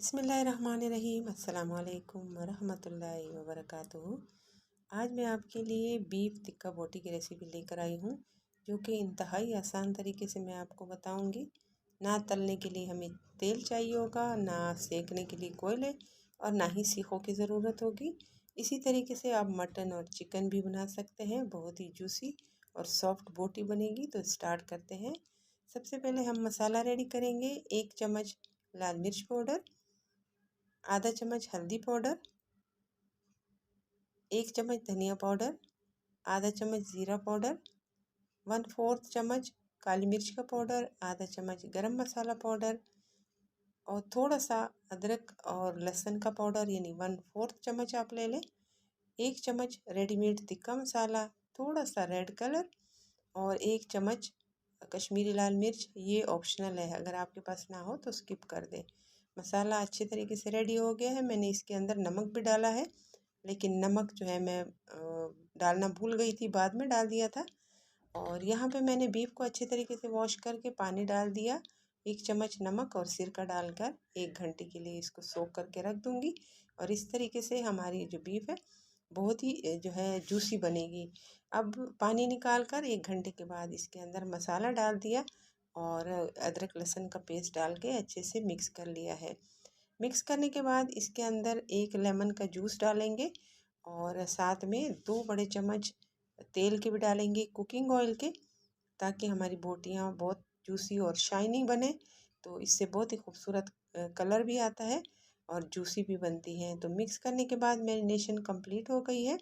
बिस्मिल्लाहिर्रहमानिर्रहीम। अस्सलाम वालेकुम वरहमतुल्लाहि वबरकातुहू। आज मैं आपके लिए बीफ टिक्का बोटी की रेसिपी लेकर आई हूँ, जो कि इंतहाई आसान तरीके से मैं आपको बताऊँगी। ना तलने के लिए हमें तेल चाहिए होगा, ना सेकने के लिए कोयले, और ना ही सीखों की ज़रूरत होगी। इसी तरीके से आप मटन और चिकन भी बना सकते हैं। बहुत ही जूसी और सॉफ्ट बोटी बनेगी। तो स्टार्ट करते हैं। सबसे पहले हम मसाला रेडी करेंगे। 1 चम्मच लाल मिर्च पाउडर, आधा चम्मच हल्दी पाउडर, 1 चम्मच धनिया पाउडर, आधा चम्मच ज़ीरा पाउडर, 1/4 चम्मच काली मिर्च का पाउडर, आधा चम्मच गरम मसाला पाउडर, और थोड़ा सा अदरक और लहसुन का पाउडर यानी 1/4 चम्मच आप ले लें। 1 चम्मच रेडीमेड टिक्का मसाला, थोड़ा सा रेड कलर, और 1 चम्मच कश्मीरी लाल मिर्च। ये ऑप्शनल है, अगर आपके पास ना हो तो स्किप कर दें। मसाला अच्छे तरीके से रेडी हो गया है। मैंने इसके अंदर नमक भी डाला है, लेकिन नमक जो है मैं डालना भूल गई थी, बाद में डाल दिया था। और यहाँ पे मैंने बीफ को अच्छे तरीके से वॉश करके पानी डाल दिया। 1 चम्मच नमक और सिरका डालकर 1 घंटे के लिए इसको सोक करके रख दूँगी। और इस तरीके से हमारी जो बीफ है बहुत ही जो है जूसी बनेगी। अब पानी निकाल कर 1 घंटे के बाद इसके अंदर मसाला डाल दिया और अदरक लहसुन का पेस्ट डाल के अच्छे से मिक्स कर लिया है। मिक्स करने के बाद इसके अंदर 1 लेमन का जूस डालेंगे, और साथ में 2 बड़े चम्मच तेल के भी डालेंगे, कुकिंग ऑयल के, ताकि हमारी बोटियाँ बहुत जूसी और शाइनी बने। तो इससे बहुत ही खूबसूरत कलर भी आता है और जूसी भी बनती हैं। तो मिक्स करने के बाद मैरिनेशन कंप्लीट हो गई है,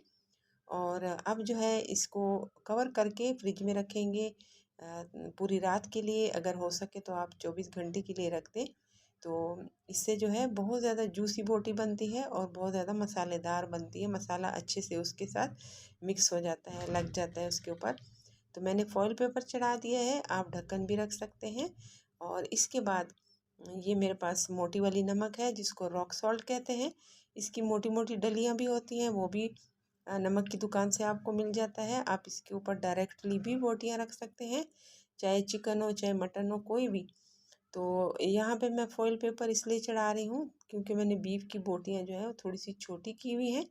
और अब जो है इसको कवर करके फ्रिज में रखेंगे पूरी रात के लिए। अगर हो सके तो आप 24 घंटे के लिए रख दें। तो इससे जो है बहुत ज़्यादा जूसी बोटी बनती है और बहुत ज़्यादा मसालेदार बनती है। मसाला अच्छे से उसके साथ मिक्स हो जाता है, लग जाता है उसके ऊपर। तो मैंने फॉइल पेपर चढ़ा दिया है, आप ढक्कन भी रख सकते हैं। और इसके बाद ये मेरे पास मोटी वाली नमक है, जिसको रॉक सॉल्ट कहते हैं। इसकी मोटी मोटी डलियाँ भी होती हैं, वो भी नमक की दुकान से आपको मिल जाता है। आप इसके ऊपर डायरेक्टली भी बोटियाँ रख सकते हैं, चाहे चिकन हो चाहे मटन हो, कोई भी। तो यहाँ पे मैं फॉइल पेपर इसलिए चढ़ा रही हूँ क्योंकि मैंने बीफ की बोटियाँ जो है वो थोड़ी सी छोटी की हुई हैं,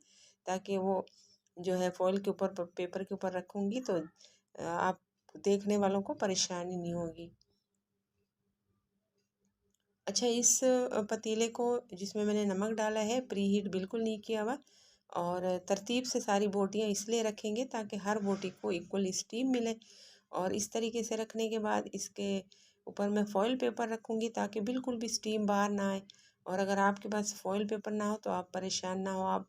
ताकि वो जो है फॉइल के ऊपर पेपर के ऊपर रखूँगी तो आप देखने वालों को परेशानी नहीं होगी। अच्छा, इस पतीले को जिसमें मैंने नमक डाला है प्री हीट बिल्कुल नहीं किया हुआ, और तरतीब से सारी बोटियाँ इसलिए रखेंगे ताकि हर बोटी को इक्वल स्टीम मिले। और इस तरीके से रखने के बाद इसके ऊपर मैं फॉइल पेपर रखूँगी ताकि बिल्कुल भी स्टीम बाहर ना आए। और अगर आपके पास फॉइल पेपर ना हो तो आप परेशान ना हो, आप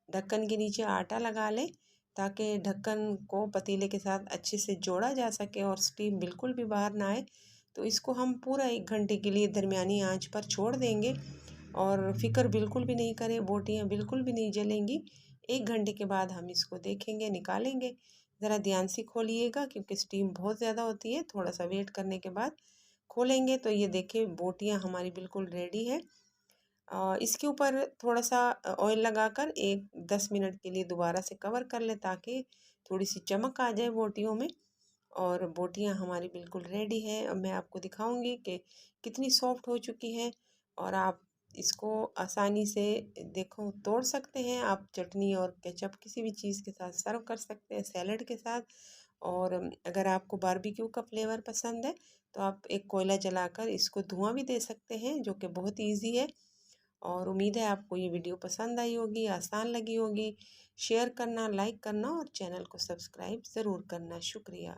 ढक्कन के नीचे आटा लगा लें ताकि ढक्कन को पतीले के साथ अच्छे से जोड़ा जा सके और स्टीम बिल्कुल भी बाहर ना आए। तो इसको हम पूरा 1 घंटे के लिए दरमियानी आंच पर छोड़ देंगे, और फिक्र बिल्कुल भी नहीं करें, बोटियाँ बिल्कुल भी नहीं जलेंगी। 1 घंटे के बाद हम इसको देखेंगे, निकालेंगे। ज़रा ध्यान से खोलिएगा क्योंकि स्टीम बहुत ज़्यादा होती है। थोड़ा सा वेट करने के बाद खोलेंगे तो ये देखिए बोटियाँ हमारी बिल्कुल रेडी है। इसके ऊपर थोड़ा सा ऑयल लगाकर 10 मिनट के लिए दोबारा से कवर कर लें ताकि थोड़ी सी चमक आ जाए बोटियों में। और बोटियाँ हमारी बिल्कुल रेडी हैं। अब मैं आपको दिखाऊंगी कि कितनी सॉफ्ट हो चुकी हैं। और आप इसको आसानी से देखो तोड़ सकते हैं। आप चटनी और केचप किसी भी चीज़ के साथ सर्व कर सकते हैं, सैलड के साथ। और अगर आपको बारबेक्यू का फ्लेवर पसंद है तो आप एक कोयला जलाकर इसको धुआं भी दे सकते हैं, जो कि बहुत ईजी है। और उम्मीद है आपको ये वीडियो पसंद आई होगी, आसान लगी होगी। शेयर करना, लाइक करना और चैनल को सब्सक्राइब ज़रूर करना। शुक्रिया।